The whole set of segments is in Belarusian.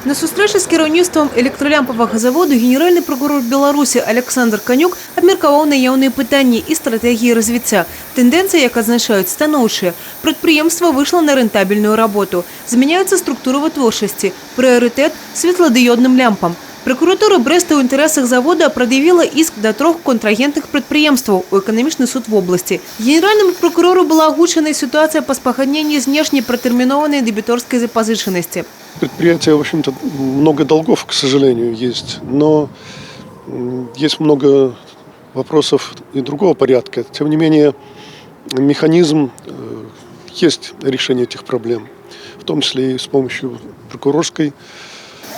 На сустрэчы з кіраўніцтвам электролямпавага заводу генеральны прокурор Беларусі Александр Канюк абмеркаваў наяўныя пытанні і стратэгіі развіцця. Тэндэнцыі, як адзначаюць, станоўчыя. Прадпрыемства выйшла на рэнтабельную работу. Змяняецца структура вытворчасці. Прыярытэт светладыёдным лямпам. Прокуратура Брэста ў інтарэсах завода прад'явіла іск да 3 контрагентных прадпрыемстваў у эканамічны суд вобласці. Генеральному прокурору была агучана ситуация па спагадненні знешне пратэрмінованай дэбіторскай запазычанасці. Предприятие, в общем-то, много долгов, к сожалению, есть, но есть много вопросов и другого порядка. Тем не менее, механизм есть решение этих проблем, в том числе и с помощью прокурорской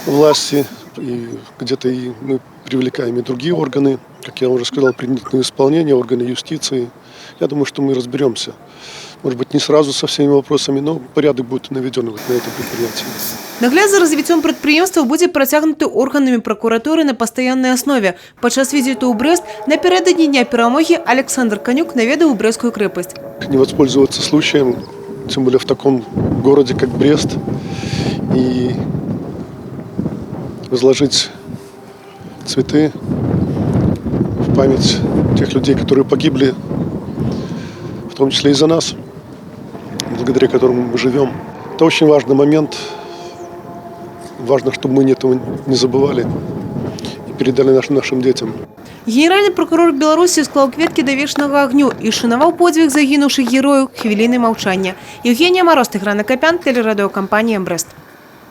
власти, и где-то и мы привлекаем и другие органы, как я уже сказал, принудительное исполнение, органы юстиции. Я думаю, что мы разберемся. Может быть, не сразу со всеми вопросами, но порядок будет наведен на этом предприятии. Нагляд за развіццём прадпрыемства будзе працягнуты органамі прокуратуры на пастаяннай аснове. Падчас візіту ў Брэст напярэдадні дня перамогі Александр Канюк наведаў Брэсцкую крэпасць. Не воспользоваться случаем, тем более в таком городе, как Брест, и возложить цветы в память тех людей, которые погибли, в том числе и за нас, благодаря которому мы живем. Это очень важный момент. Важно, чтобы мы этого не забывали и передали нашим детям. Генеральны прокурор Беларусі склаў кветкі да вечнага агню і шанаваў подзвіг загінуўшых герояў хвілінай маўчання. Евгения Мороз, Тыгран Акопян, телерадиокомпания «Брест».